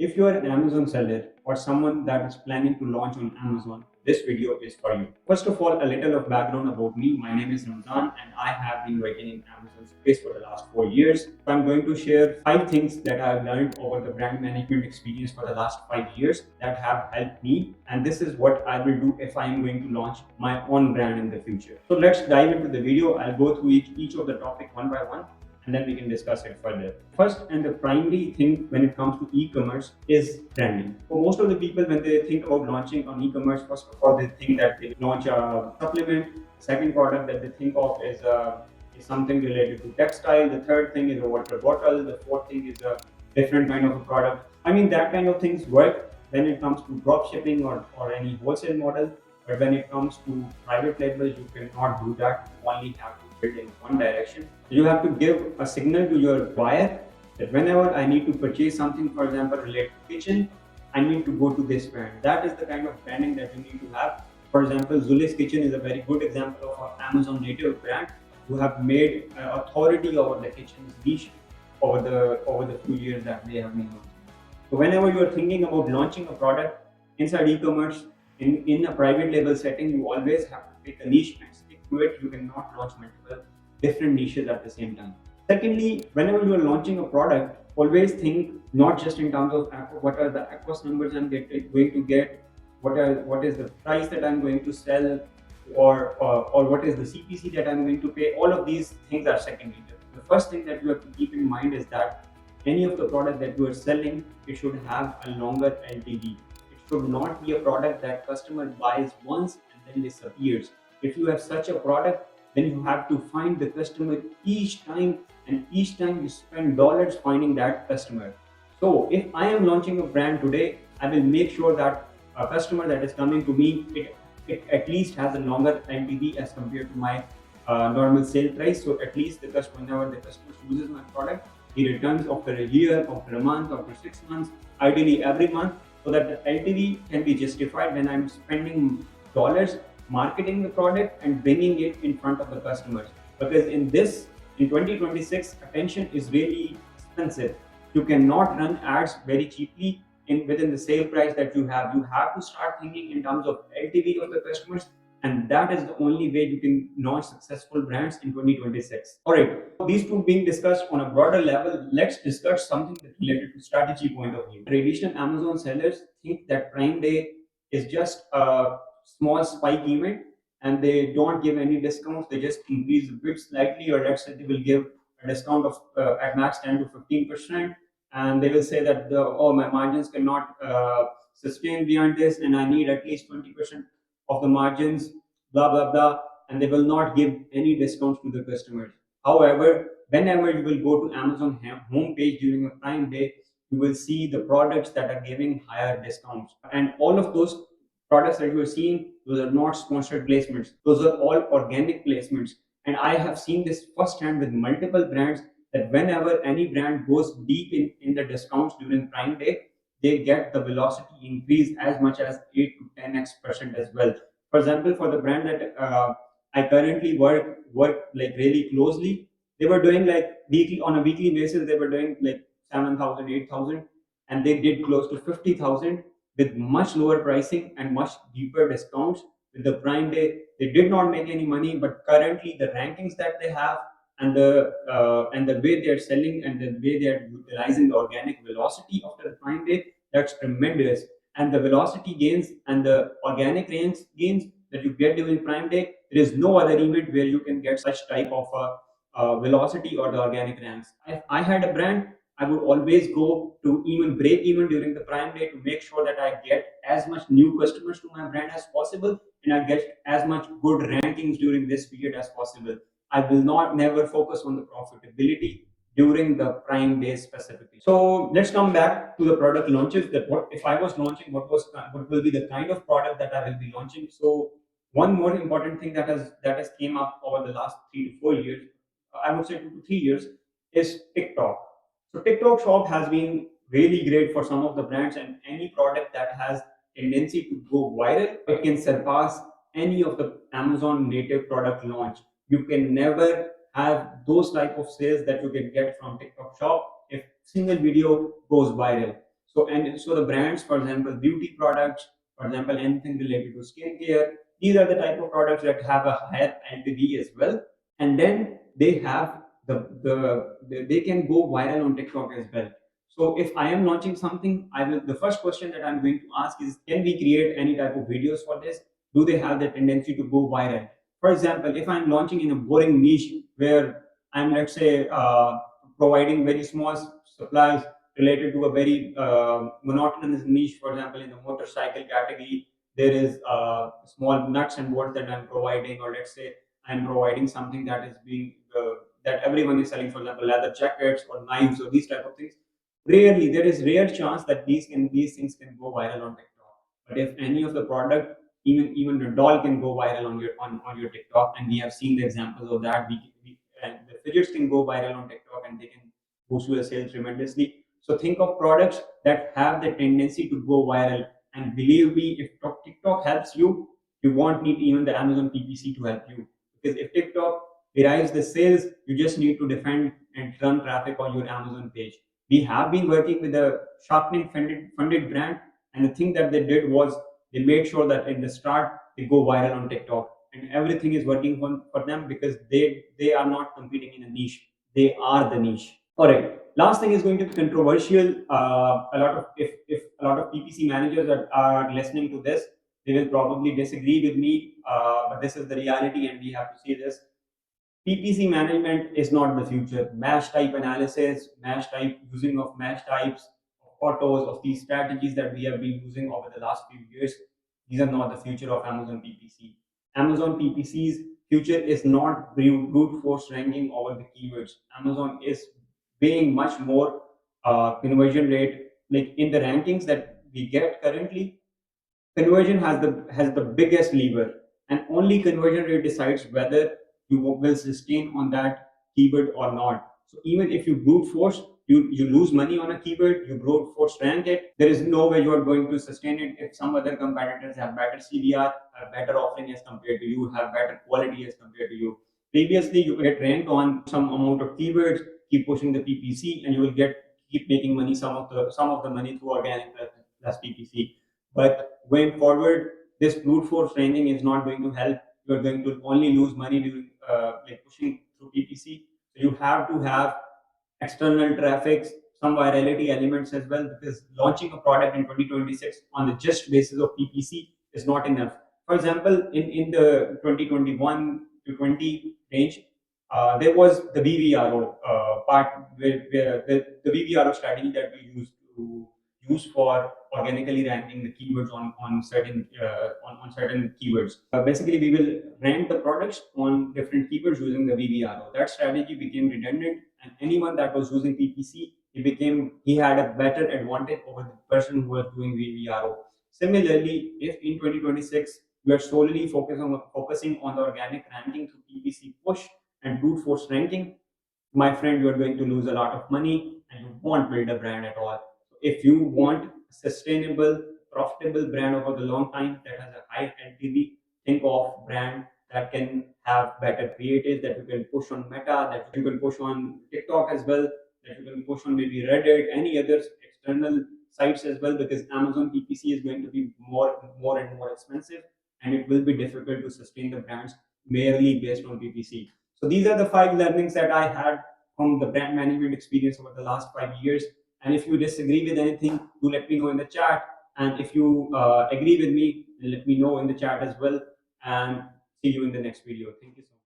If you are an Amazon seller or someone that is planning to launch on Amazon, this video is for you. First of all, a little of background about me. My name is Ramzan and I have been working in Amazon space for the last 4 years. So I'm going to share 5 things that I've learned over the brand management experience for the last 5 years that have helped me. And this is what I will do if I am going to launch my own brand in the future. So let's dive into the video. I'll go through each of the topic one by one and then we can discuss it further. First and the primary thing when it comes to e-commerce is branding. For most of the people, when they think about launching on e-commerce, first of all, they think that they launch a supplement. The second product that they think of is something related to textile. The third thing is a water bottle. The fourth thing is a different kind of a product. I mean, that kind of things work when it comes to drop shipping or any wholesale model. But when it comes to private labels, you cannot do that. You only have to build in one direction. You have to give a signal to your buyer that whenever I need to purchase something, for example, related to kitchen, I need to go to this brand. That is the kind of branding that you need to have. For example, Zuli's Kitchen is a very good example of an Amazon native brand who have made authority over the kitchen's niche over the few years that they have been launching. So whenever you are thinking about launching a product inside e-commerce in a private label setting, you always have to pick a niche and stick to it. You cannot launch multiple different niches at the same time. Secondly, whenever you are launching a product, always think not just in terms of what are the across numbers I'm going to get, what is the price that I'm going to sell, or what is the CPC that I'm going to pay. All of these things are secondary. The first thing that you have to keep in mind is that any of the product that you are selling, it should have a longer LTV. It should not be a product that customer buys once and then disappears. If you have such a product, then you have to find the customer each time, and each time you spend dollars finding that customer. So if I am launching a brand today, I will make sure that a customer that is coming to me, it at least has a longer LTV as compared to my normal sale price. So at least the customer, whenever the customer uses my product, he returns after a year, after a month, after 6 months, ideally every month, so that the LTV can be justified when I'm spending dollars marketing the product and bringing it in front of the customers. Because in 2026, attention is really expensive. You cannot run ads very cheaply within the sale price that you have. You have to start thinking in terms of LTV of the customers, and that is the only way you can launch successful brands in 2026. All right, so these two being discussed on a broader level, let's discuss something that's related to strategy point of view. Traditional Amazon sellers think that Prime Day is just a small spike event and they don't give any discounts. They just increase the bid slightly, or let's say they will give a discount of at max 10 to 15%, and they will say that my margins cannot sustain beyond this, and I need at least 20% of the margins, blah blah blah, and they will not give any discounts to the customers. However, whenever you will go to Amazon homepage during a Prime Day, you will see the products that are giving higher discounts, and all of those products that you are seeing, those are not sponsored placements. Those are all organic placements, and I have seen this firsthand with multiple brands that whenever any brand goes deep in the discounts during Prime Day, they get the velocity increase as much as 8 to 10x% as well. For example, for the brand that I currently work like really closely, they were doing like weekly on a weekly basis. They were doing like 7,000, 8,000, and they did close to 50,000 with much lower pricing and much deeper discounts. With the Prime Day, they did not make any money, but currently the rankings that they have and the way they are selling and the way they are utilizing the organic velocity after the Prime Day, that's tremendous. And the velocity gains and the organic gains that you get during Prime Day, there is no other event where you can get such type of velocity or the organic ranks. If I had a brand, I would always go to even break even during the Prime Day to make sure that I get as much new customers to my brand as possible, and I get as much good rankings during this period as possible. I will not never focus on the profitability during the Prime Day specifically. So let's come back to the product launches. That what if I was launching, what will be the kind of product that I will be launching? So one more important thing that has came up over the last 3 to 4 years, I would say 2 to 3 years, is TikTok. So TikTok Shop has been really great for some of the brands, and any product that has tendency to go viral, it can surpass any of the Amazon native product launch. You can never have those type of sales that you can get from TikTok Shop if single video goes viral. So the brands, for example, beauty products, for example, anything related to skincare, these are the type of products that have a higher LTV as well. And then they have they can go viral on TikTok as well. So if I am launching something, I will the first question that I'm going to ask is, can we create any type of videos for this? Do they have the tendency to go viral? For example, if I'm launching in a boring niche where I'm, let's say, providing very small supplies related to a very monotonous niche, for example, in the motorcycle category, there is small nuts and bolts that I'm providing, or let's say I'm providing something that is being that everyone is selling, for example, leather jackets or knives or these type of things. Rarely, there is rare chance that these things can go viral on TikTok. But if any of the product, even the doll can go viral on your TikTok, and we have seen the examples of that. And the fidgets can go viral on TikTok, and they can boost your sales tremendously. So think of products that have the tendency to go viral. And believe me, if TikTok helps you, you won't need even the Amazon PPC to help you. Because if TikTok derives the sales, you just need to defend and run traffic on your Amazon page. We have been working with a sharpening funded brand, and the thing that they did was they made sure that in the start they go viral on TikTok, and everything is working for them because they are not competing in a niche. They are the niche. All right. Last thing is going to be controversial. A lot of if a lot of PPC managers are listening to this, they will probably disagree with me. But this is the reality, and we have to see this. PPC management is not the future. Mesh type analysis, mesh type using of mesh types, of photos, of these strategies that we have been using over the last few years, these are not the future of Amazon PPC. Amazon PPC's future is not brute force ranking over the keywords. Amazon is paying much more conversion rate. Like in the rankings that we get currently, conversion has the biggest lever, and only conversion rate decides whether you will sustain on that keyword or not. So even if you brute force, you lose money on a keyword, you brute force rank it, there is no way you are going to sustain it if some other competitors have better CDR, have better offering as compared to you, have better quality as compared to you. Previously you get ranked on some amount of keywords, keep pushing the PPC, and you will keep making money, some of the money through organic plus PPC. But going forward, this brute force training is not going to help. You're going to only lose money during like pushing through PPC. So you have to have external traffic, some virality elements as well, because launching a product in 2026 on the just basis of PPC is not enough. For example, in the 2021 to 20 range, there was the VVRO part where the VVRO strategy that we used to use for organically ranking the keywords on certain keywords. Basically, we will rank the products on different keywords using the VVRO. That strategy became redundant, and anyone that was using PPC, he had a better advantage over the person who was doing VVRO. Similarly, if in 2026 we are solely focusing on the organic ranking through PPC push and brute force ranking, my friend, you are going to lose a lot of money and you won't build a brand at all. If you want a sustainable, profitable brand over the long time that has a high LTV, think of brand that can have better creatives, that you can push on Meta, that you can push on TikTok as well, that you can push on maybe Reddit, any other external sites as well, because Amazon PPC is going to be more and more expensive, and it will be difficult to sustain the brands merely based on PPC. So these are the 5 learnings that I had from the brand management experience over the last 5 years. And if you disagree with anything, do let me know in the chat. And if you agree with me, let me know in the chat as well. And see you in the next video. Thank you so much.